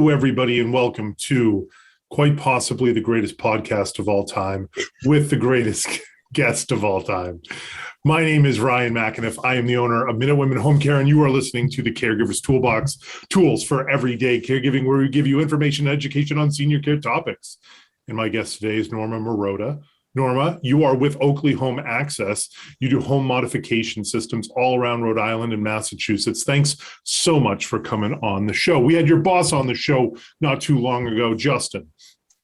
Hello, everybody, and welcome to quite possibly the greatest podcast of all time with the greatest guest of all time. My name is Ryan McAniff. I am the owner of Minute Women Home Care, and you are listening to the Caregiver's Toolbox, tools for everyday caregiving, where we give you information and education on senior care topics. And my guest today is Norma Marotta. Norma, you are with Oakley Home Access. You do home modification systems all around Rhode Island and Massachusetts. Thanks so much for coming on the show. We had your boss on the show not too long ago, Justin.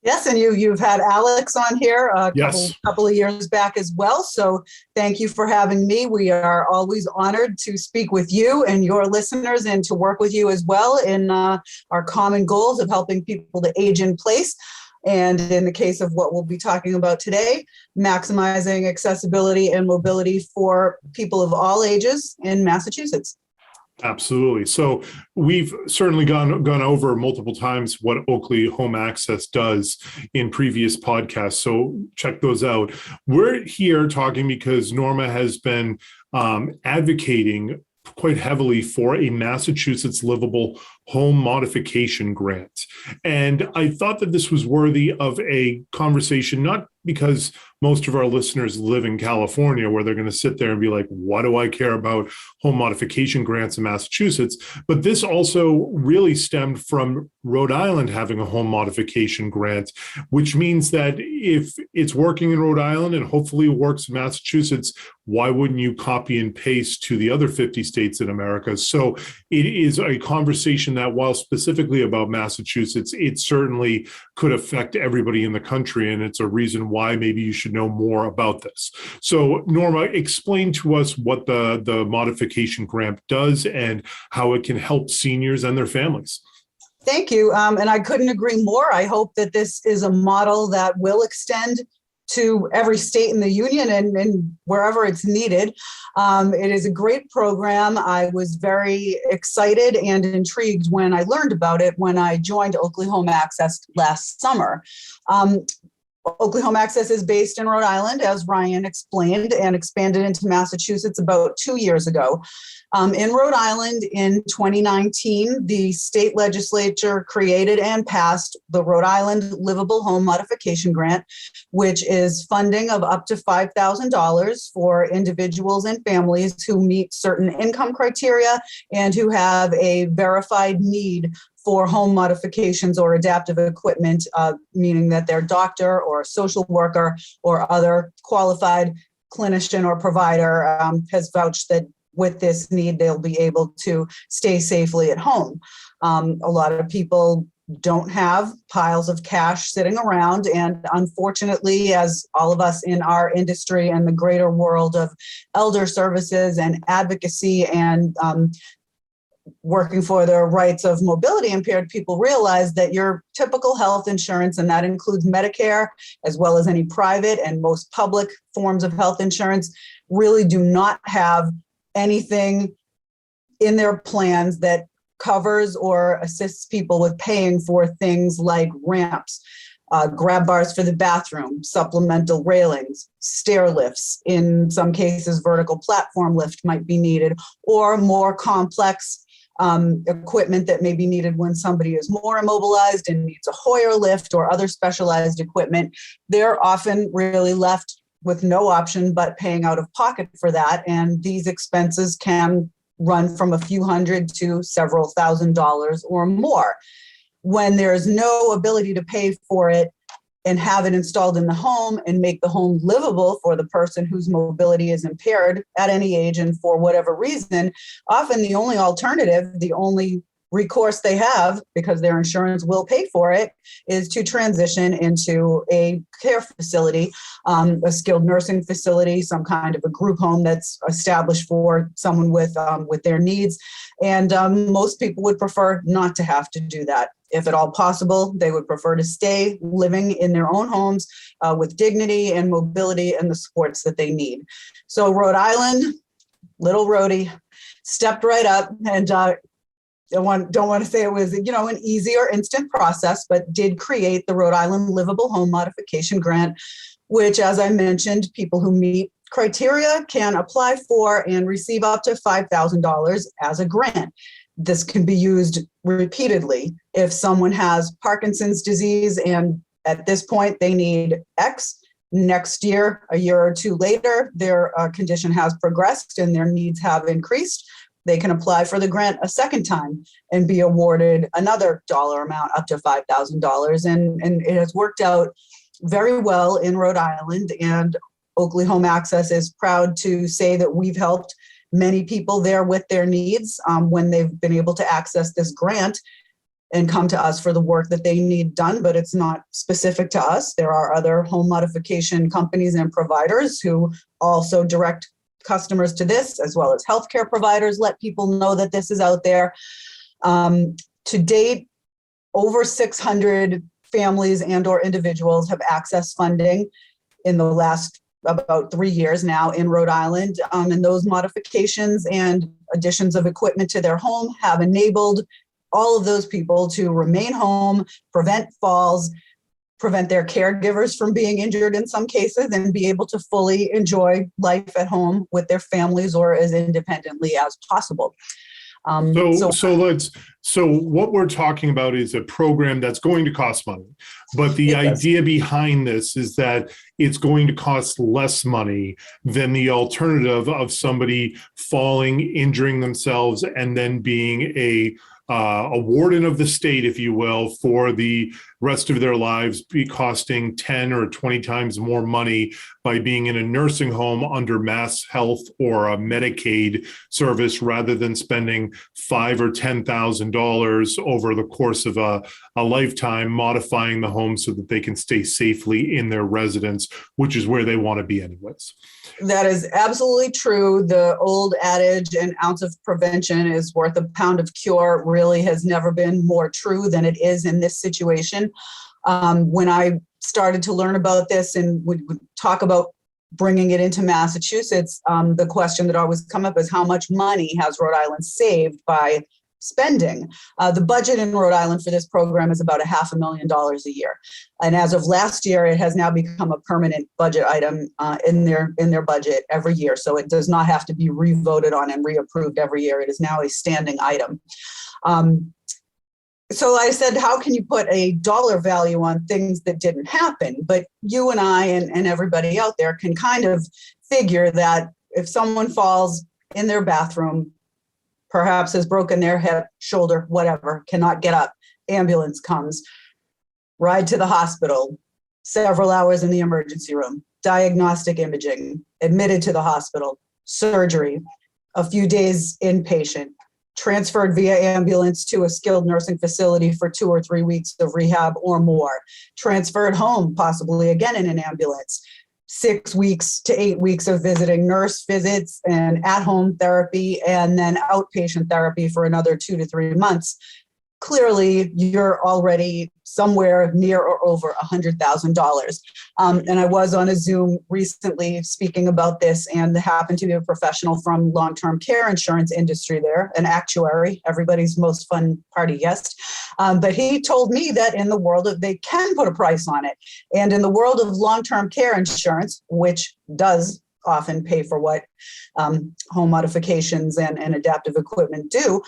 Yes, and you've had Alex on here a couple of years back as well. So thank you for having me. We are always honored to speak with you and your listeners and to work with you as well in our common goals of helping people to age in place. And in the case of what we'll be talking about today, maximizing accessibility and mobility for people of all ages in Massachusetts. Absolutely. So we've certainly gone over multiple times what Oakley Home Access does in previous podcasts. So check those out. We're here talking because Norma has been advocating quite heavily for a Massachusetts Livable home modification grant. And I thought that this was worthy of a conversation, not because most of our listeners live in California where they're going to sit there and be like, what do I care about home modification grants in Massachusetts? But this also really stemmed from Rhode Island having a home modification grant, which means that if it's working in Rhode Island and hopefully it works in Massachusetts, why wouldn't you copy and paste to the other 50 states in America? So it is a conversation that, while specifically about Massachusetts, it certainly could affect everybody in the country. And it's a reason why maybe you should know more about this. So Norma, explain to us what the modification grant does and how it can help seniors and their families. Thank you. And I couldn't agree more. I hope that this is a model that will extend to every state in the union and wherever it's needed. It is a great program. I was very excited and intrigued when I learned about it when I joined Oakley Home Access last summer. Oakley Home Access is based in Rhode Island, as Ryan explained, and expanded into Massachusetts about 2 years ago. In Rhode Island in 2019, the state legislature created and passed the Rhode Island Livable Home Modification Grant, which is funding of up to $5,000 for individuals and families who meet certain income criteria and who have a verified need for home modifications or adaptive equipment, meaning that their doctor or social worker or other qualified clinician or provider has vouched that with this need, they'll be able to stay safely at home. A lot of people don't have piles of cash sitting around. And unfortunately, as all of us in our industry and the greater world of elder services and advocacy and working for the rights of mobility impaired people, realize that your typical health insurance, and that includes Medicare, as well as any private and most public forms of health insurance, really do not have anything in their plans that covers or assists people with paying for things like ramps, grab bars for the bathroom, supplemental railings, stair lifts. In some cases, vertical platform lift might be needed, or more complex equipment that may be needed when somebody is more immobilized and needs a Hoyer lift or other specialized equipment. They're often really left with no option but paying out of pocket for that. And these expenses can run from a few hundred to several $1,000s or more. When there's no ability to pay for it and have it installed in the home and make the home livable for the person whose mobility is impaired at any age and for whatever reason, often the only alternative, the only recourse they have, because their insurance will pay for it, is to transition into a care facility, a skilled nursing facility, some kind of a group home that's established for someone with their needs. And most people would prefer not to have to do that. If at all possible, they would prefer to stay living in their own homes with dignity and mobility and the supports that they need. So Rhode Island, little Rhody, stepped right up and don't want to say it was, an easy or instant process, but did create the Rhode Island Livable Home Modification Grant, which, as I mentioned, people who meet criteria can apply for and receive up to $5,000 as a grant. this can be used repeatedly. If someone has Parkinson's disease and at this point they need X, next year, a year or two later, their condition has progressed and their needs have increased, they can apply for the grant a second time and be awarded another dollar amount up to $5,000. And it has worked out very well in Rhode Island. And Oakley Home Access is proud to say that we've helped many people there with their needs when they've been able to access this grant and come to us for the work that they need done, but it's not specific to us. There are other home modification companies and providers who also direct customers to this, as well as healthcare providers let people know that this is out there. To date, over 600 families and or individuals have accessed funding in the last about 3 years now in Rhode Island. And those modifications and additions of equipment to their home have enabled all of those people to remain home, prevent falls, prevent their caregivers from being injured in some cases, and be able to fully enjoy life at home with their families or as independently as possible. So what we're talking about is a program that's going to cost money, but the idea behind this is that it's going to cost less money than the alternative of somebody falling, injuring themselves, and then being a warden of the state, if you will, for the rest of their lives, be costing 10 or 20 times more money by being in a nursing home under Mass Health or a Medicaid service, rather than spending $5,000 or $10,000 over the course of a lifetime modifying the home so that they can stay safely in their residence, which is where they want to be anyways. That is absolutely true. The old adage, an ounce of prevention is worth a pound of cure, really has never been more true than it is in this situation. When I started to learn about this and would talk about bringing it into Massachusetts, the question that always come up is how much money has Rhode Island saved by spending? The budget in Rhode Island for this program is about $500,000 a year. And as of last year, it has now become a permanent budget item in their budget every year. So it does not have to be revoted on and reapproved every year. It is now a standing item. So I said, how can you put a dollar value on things that didn't happen? But you and I and everybody out there can kind of figure that if someone falls in their bathroom, perhaps has broken their hip, shoulder, whatever, cannot get up, ambulance comes, ride to the hospital, several hours in the emergency room, diagnostic imaging, admitted to the hospital, surgery, a few days inpatient, transferred via ambulance to a skilled nursing facility for 2 or 3 weeks of rehab or more, transferred home, possibly again in an ambulance, 6 weeks to 8 weeks of visiting nurse visits and at-home therapy, and then outpatient therapy for another 2 to 3 months. Clearly, you're already somewhere near or over $100,000. And I was on a Zoom recently speaking about this, and happened to be a professional from long-term care insurance industry there, an actuary, everybody's most fun party guest. But he told me that in the world of, they can put a price on it. And in the world of long-term care insurance, which does often pay for what home modifications and adaptive equipment do,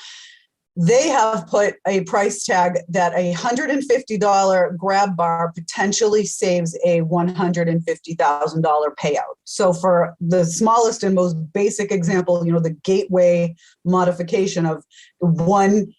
they have put a price tag that a $150 grab bar potentially saves a $150,000 payout. So for the smallest and most basic example, the gateway modification of one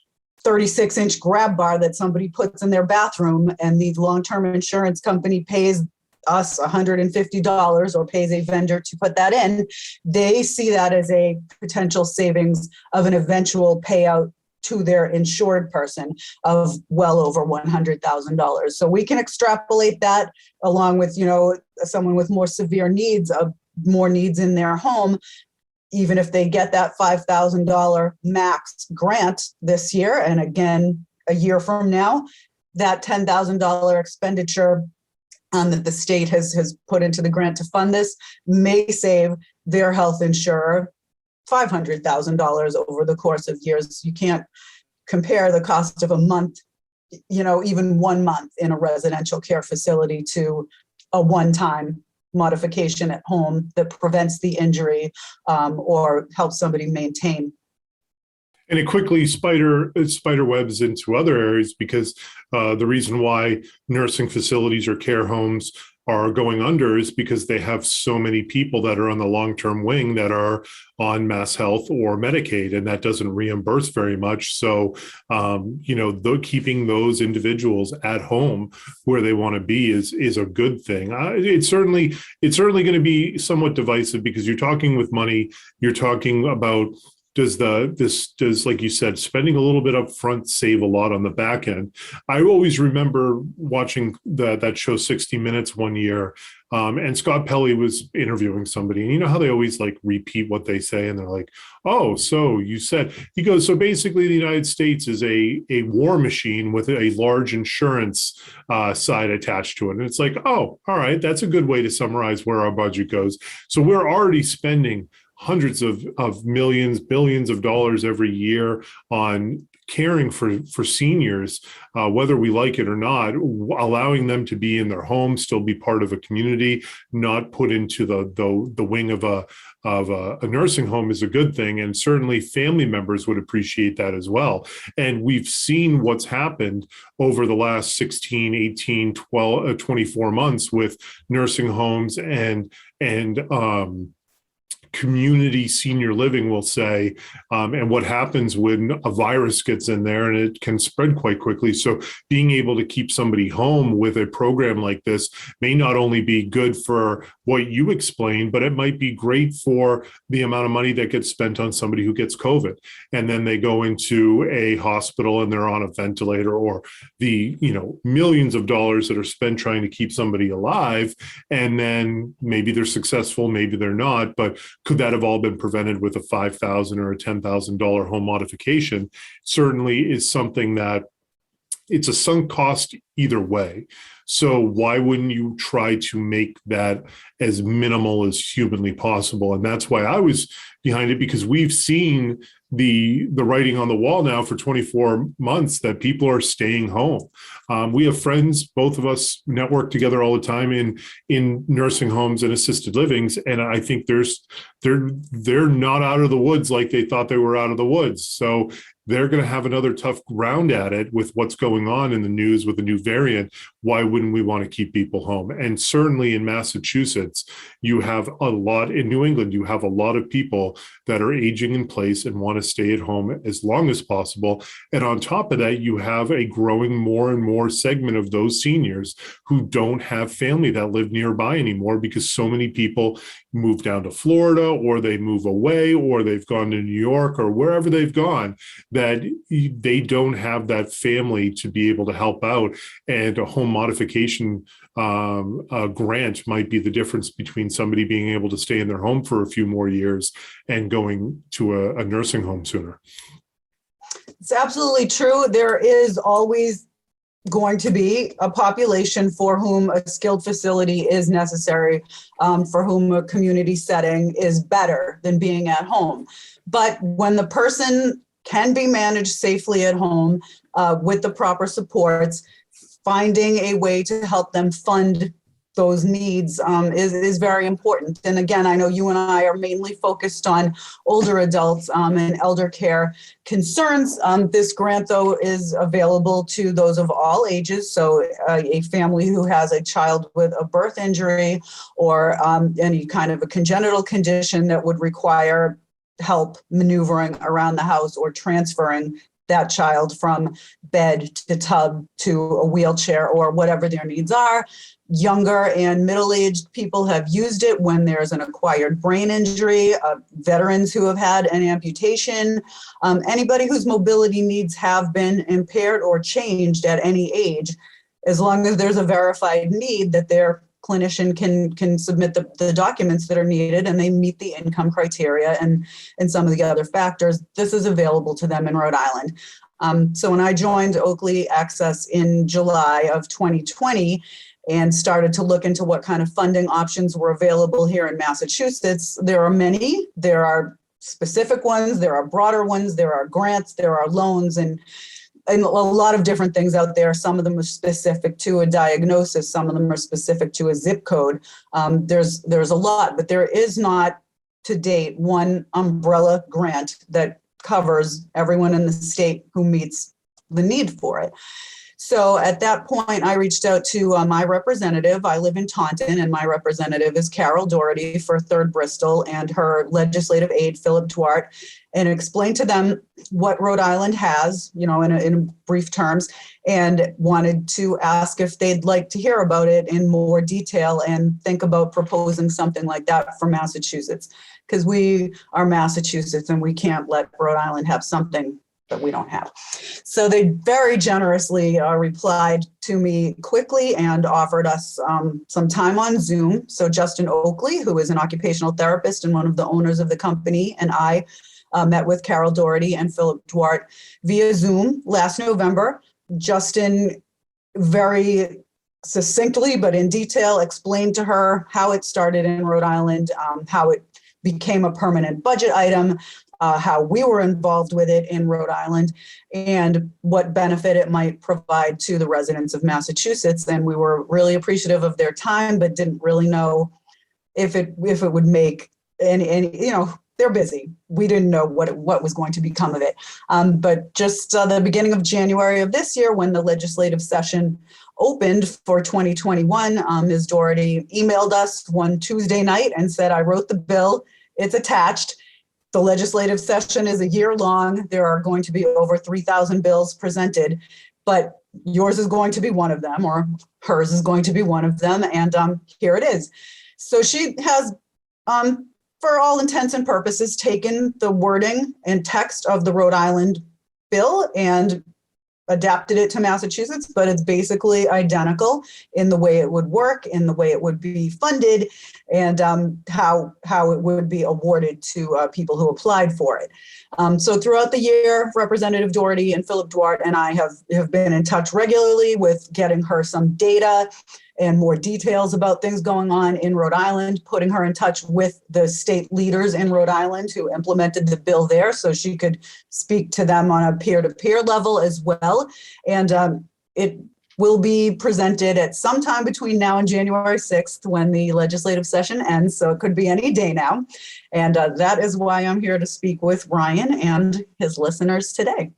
36-inch grab bar that somebody puts in their bathroom, and the long-term insurance company pays us $150 or pays a vendor to put that in, they see that as a potential savings of an eventual payout to their insured person of well over $100,000. So we can extrapolate that along with, someone with more severe needs, more needs in their home. Even if they get that $5,000 max grant this year, and again, a year from now, that $10,000 expenditure that the state has put into the grant to fund this may save their health insurer $500,000 over the course of years. You can't compare the cost of a month, even 1 month in a residential care facility to a one-time modification at home that prevents the injury or helps somebody maintain. And it quickly spider webs into other areas because the reason why nursing facilities or care homes are going under is because they have so many people that are on the long-term wing that are on mass health or Medicaid, and that doesn't reimburse very much. So, keeping those individuals at home where they want to be is a good thing. It's certainly going to be somewhat divisive because you're talking with money, you're talking about does like you said, spending a little bit up front save a lot on the back end. I always remember watching that show 60 Minutes one year, and Scott Pelley was interviewing somebody, and you know how they always like repeat what they say, and they're like, "Oh, so you said," he goes, "So basically, the United States is a war machine with a large insurance side attached to it," and it's like, "Oh, all right, that's a good way to summarize where our budget goes." So we're already spending hundreds of millions, billions of dollars every year on caring for seniors, whether we like it or not, allowing them to be in their home, still be part of a community, not put into the wing of a nursing home is a good thing. And certainly family members would appreciate that as well. And we've seen what's happened over the last 16, 18, 12, 24 months with nursing homes and community senior living, we'll say, and what happens when a virus gets in there and it can spread quite quickly. So being able to keep somebody home with a program like this may not only be good for what you explained, but it might be great for the amount of money that gets spent on somebody who gets COVID. And then they go into a hospital and they're on a ventilator, or the millions of dollars that are spent trying to keep somebody alive. And then maybe they're successful, maybe they're not, but could that have all been prevented with a $5,000 or a $10,000 home modification? Certainly is something that it's a sunk cost either way. So why wouldn't you try to make that as minimal as humanly possible? And that's why I was behind it, because we've seen the writing on the wall now for 24 months that people are staying home. We have friends, both of us network together all the time in nursing homes and assisted livings, and I think they're not out of the woods like they thought they were out of the woods. So they're going to have another tough round at it with what's going on in the news with the new variant. Why wouldn't we want to keep people home? And certainly in Massachusetts, you have a lot, in New England, you have a lot of people that are aging in place and want to stay at home as long as possible. And on top of that, you have a growing more and more segment of those seniors who don't have family that live nearby anymore, because so many people move down to Florida, or they move away, or they've gone to New York, or wherever they've gone, that they don't have that family to be able to help out. And a home modification grant might be the difference between somebody being able to stay in their home for a few more years and going to a nursing home sooner. It's absolutely true. There is always going to be a population for whom a skilled facility is necessary, for whom a community setting is better than being at home. But when the person can be managed safely at home with the proper supports, finding a way to help them fund those needs is very important. And again, I know you and I are mainly focused on older adults and elder care concerns. This grant, though, is available to those of all ages. So a family who has a child with a birth injury or any kind of a congenital condition that would require help maneuvering around the house or transferring that child from bed to tub to a wheelchair or whatever their needs are. Younger and middle-aged people have used it when there's an acquired brain injury, veterans who have had an amputation, anybody whose mobility needs have been impaired or changed at any age, as long as there's a verified need that their clinician can submit the documents that are needed and they meet the income criteria and some of the other factors. This is available to them in Rhode Island. So when I joined Oakley Access in July of 2020 and started to look into what kind of funding options were available here in Massachusetts, there are many. There are specific ones, there are broader ones, there are grants, there are loans, and a lot of different things out there. Some of them are specific to a diagnosis. Some of them are specific to a zip code. There's a lot, but there is not to date one umbrella grant that covers everyone in the state who meets the need for it. So at that point, I reached out to my representative. I live in Taunton, and my representative is Carol Doherty for 3rd Bristol, and her legislative aide, Philip Duarte, and explained to them what Rhode Island has, in brief terms, and wanted to ask if they'd like to hear about it in more detail and think about proposing something like that for Massachusetts, because we are Massachusetts and we can't let Rhode Island have something that we don't have. So they very generously replied to me quickly and offered us some time on Zoom. So Justin Oakley, who is an occupational therapist and one of the owners of the company, and I met with Carol Doherty and Philip Duarte via Zoom last November. Justin very succinctly but in detail explained to her how it started in Rhode Island, how it became a permanent budget item, how we were involved with it in Rhode Island, and what benefit it might provide to the residents of Massachusetts. And we were really appreciative of their time, but didn't really know if it would make any, they're busy. We didn't know what was going to become of it. But just the beginning of January of this year, when the legislative session opened for 2021, Ms. Doherty emailed us one Tuesday night and said, I wrote the bill, it's attached. The legislative session is a year long. There are going to be over 3,000 bills presented, but yours is going to be one of them, or hers is going to be one of them. And here it is. So she has, for all intents and purposes, taken the wording and text of the Rhode Island bill and adapted it to Massachusetts, but it's basically identical in the way it would work, in the way it would be funded, and how it would be awarded to people who applied for it. So throughout the year, Representative Doherty and Philip Duarte and I have been in touch regularly with getting her some data and more details about things going on in Rhode Island, putting her in touch with the state leaders in Rhode Island who implemented the bill there so she could speak to them on a peer-to-peer level as well. And it will be presented at some time between now and January 6th when the legislative session ends. So it could be any day now. And that is why I'm here to speak with Ryan and his listeners today.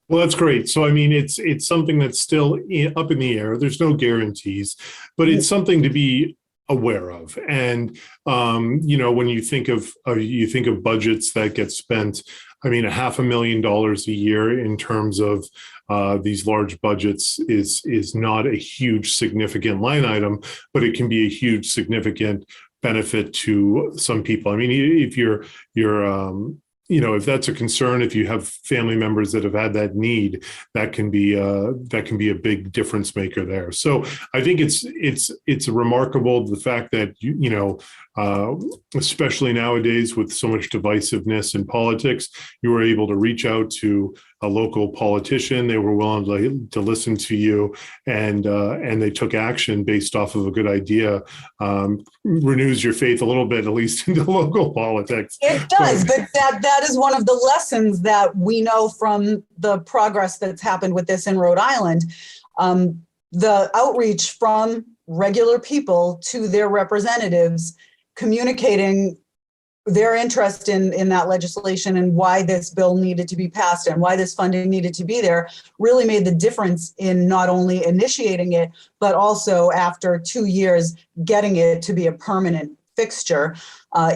Well, that's great. So, I mean, it's something that's still up in the air. There's no guarantees, but it's something to be aware of. And when you think of budgets that get spent, I mean, $500,000 a year in terms of these large budgets is not a huge significant line item, but it can be a huge significant benefit to some people. I mean, if you're if that's a concern, if you have family members that have had that need, that can be a big difference maker there. So I think it's remarkable the fact that especially nowadays with so much divisiveness in politics, you were able to reach out to a local politician. They were willing to listen to you, and they took action based off of a good idea. Renews your faith a little bit, at least into local politics. It does, but that is one of the lessons that we know from the progress that's happened with this in Rhode Island. The outreach from regular people to their representatives, communicating their interest in that legislation and why this bill needed to be passed and why this funding needed to be there, really made the difference in not only initiating it, but also after 2 years, getting it to be a permanent fixture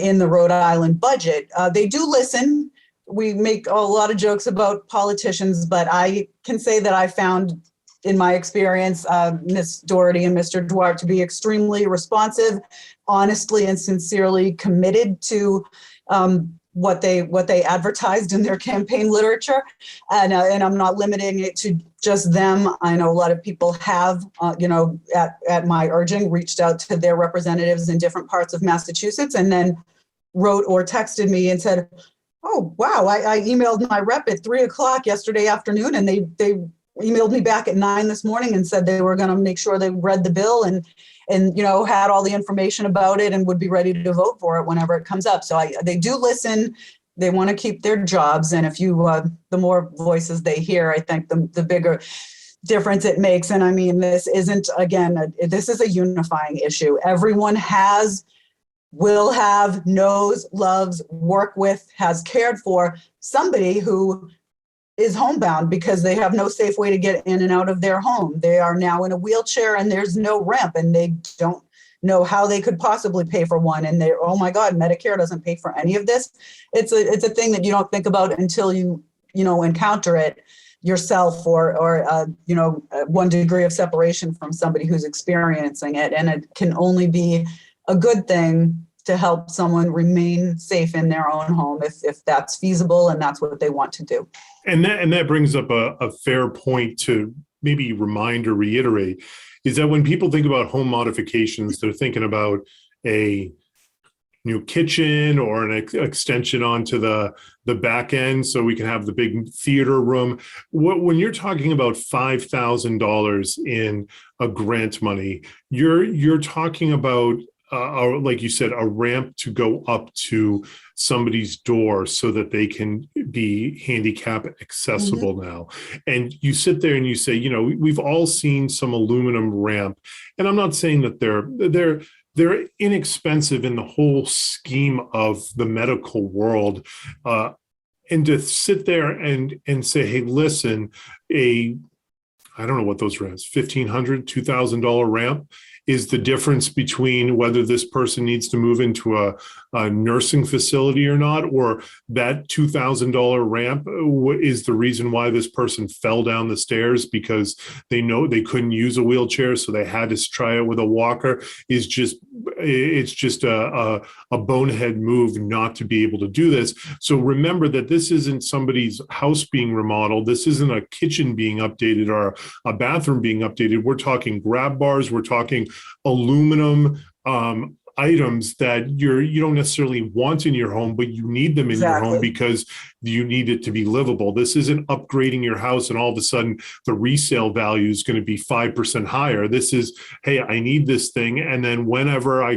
in the Rhode Island budget. They do listen. We make a lot of jokes about politicians, but I can say that I found, in my experience, Ms. Doherty and Mr. Duarte to be extremely responsive, honestly and sincerely committed to what they advertised in their campaign literature. And I'm not limiting it to just them. I know a lot of people have, at my urging, reached out to their representatives in different parts of Massachusetts and then wrote or texted me and said, oh, wow, I emailed my rep at 3:00 yesterday afternoon, and they emailed me back at 9 this morning and said they were going to make sure they read the bill and had all the information about it and would be ready to vote for it whenever it comes up. So they do listen. They want to keep their jobs. And if the more voices they hear, I think the bigger difference it makes. And I mean, this isn't, again, this is a unifying issue. Everyone has will have, knows, loves, work with, has cared for somebody who is homebound because they have no safe way to get in and out of their home. They are now in a wheelchair and there's no ramp, and they don't know how they could possibly pay for one. And they're, oh my God, Medicare doesn't pay for any of this. It's a thing that you don't think about until you encounter it yourself, or 1 degree of separation from somebody who's experiencing it. And it can only be a good thing to help someone remain safe in their own home if that's feasible and that's what they want to do. And that brings up a fair point to maybe remind or reiterate, is that when people think about home modifications, they're thinking about a new kitchen or an extension onto the back end so we can have the big theater room. When you're talking about $5,000 in a grant money, you're talking about like you said, a ramp to go up to somebody's door so that they can be handicap accessible now. And you sit there and you say, we've all seen some aluminum ramp, and I'm not saying that they're inexpensive in the whole scheme of the medical world. And to sit there and say, hey, listen, I don't know what those ramps, $1,500, $2,000 ramp is the difference between whether this person needs to move into a nursing facility or not, or that $2,000 ramp is the reason why this person fell down the stairs because they know they couldn't use a wheelchair, so they had to try it with a walker. It's just a bonehead move not to be able to do this. So remember that this isn't somebody's house being remodeled. This isn't a kitchen being updated or a bathroom being updated. We're talking grab bars. We're talking aluminum items that you don't necessarily want in your home, but you need them in your home because you need it to be livable. This isn't upgrading your house and all of a sudden the resale value is going to be 5% higher. This is, hey, I need this thing. And then whenever I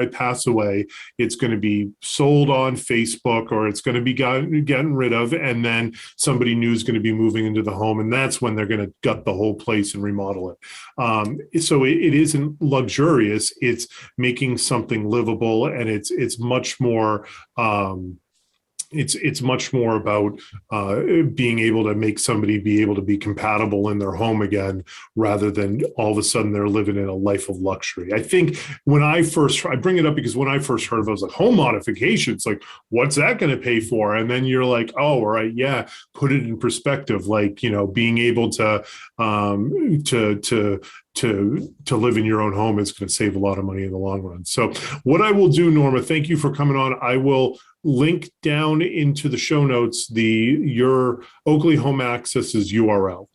pass away, it's going to be sold on Facebook, or it's going to be getting rid of. And then somebody new is going to be moving into the home. And that's when they're going to gut the whole place and remodel it. So it isn't luxurious. It's making something livable, and it's much more it's much more about being able to make somebody be able to be compatible in their home again, rather than all of a sudden they're living in a life of luxury. I think I bring it up because when I first heard of it, I was like, home modification, it's like, what's that going to pay for? And then you're like, oh, all right, yeah, put it in perspective, like, being able to live in your own home is going to save a lot of money in the long run. So what I will do, Norma, thank you for coming on. I will link down into the show notes your Oakley Home Access's URL.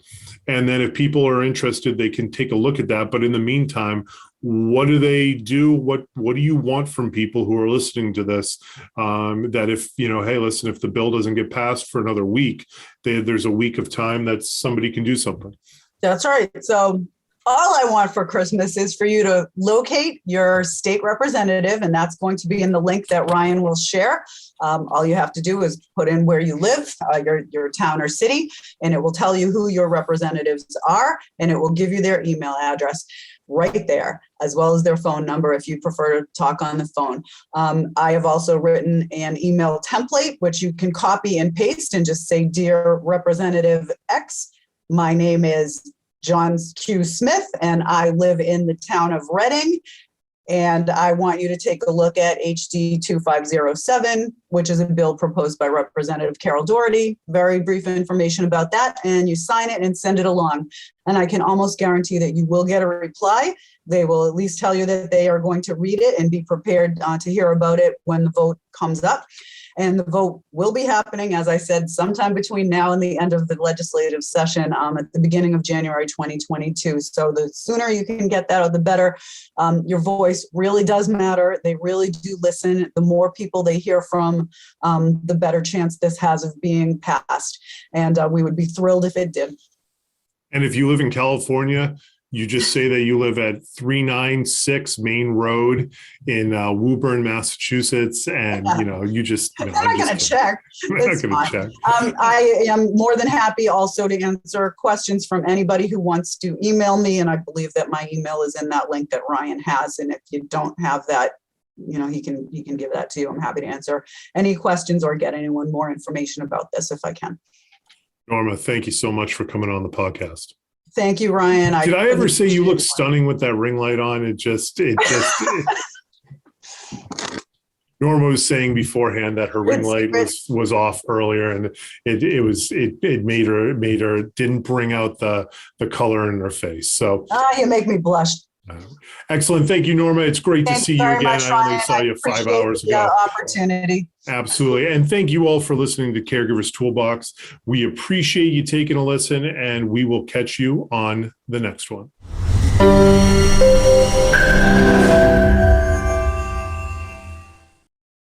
And then if people are interested, they can take a look at that. But in the meantime, what do they do? What do you want from people who are listening to this? That if, hey, listen, if the bill doesn't get passed for another week, there's a week of time that somebody can do something. That's right. So all I want for Christmas is for you to locate your state representative, and that's going to be in the link that Ryan will share. All you have to do is put in where you live, your town or city, and it will tell you who your representatives are, and it will give you their email address right there, as well as their phone number if you prefer to talk on the phone. I have also written an email template, which you can copy and paste and just say, Dear Representative X, my name is John Q. Smith, and I live in the town of Reading, and I want you to take a look at HD 2507, which is a bill proposed by Representative Carol Doherty. Very brief information about that, and you sign it and send it along. And I can almost guarantee that you will get a reply. They will at least tell you that they are going to read it and be prepared to hear about it when the vote comes up. And the vote will be happening, as I said, sometime between now and the end of the legislative session at the beginning of January 2022. So the sooner you can get that, the better. Your voice really does matter. They really do listen. The more people they hear from, the better chance this has of being passed. And we would be thrilled if it did. And if you live in California, you just say that you live at 396 Main Road in Woburn, Massachusetts, and you just. I'm not going to check. It's fine. I am more than happy also to answer questions from anybody who wants to email me, and I believe that my email is in that link that Ryan has. And if you don't have that, he can give that to you. I'm happy to answer any questions or get anyone more information about this if I can. Norma, thank you so much for coming on the podcast. Thank you, Ryan. Did I ever say you look stunning with that ring light on? Norma was saying beforehand that her ring light was off earlier, and it made her didn't bring out the color in her face. So you make me blush. Excellent. Thank you, Norma. It's great to see you again. I only saw you 5 hours ago. Opportunity. Absolutely. And thank you all for listening to Caregivers Toolbox. We appreciate you taking a listen, and we will catch you on the next one.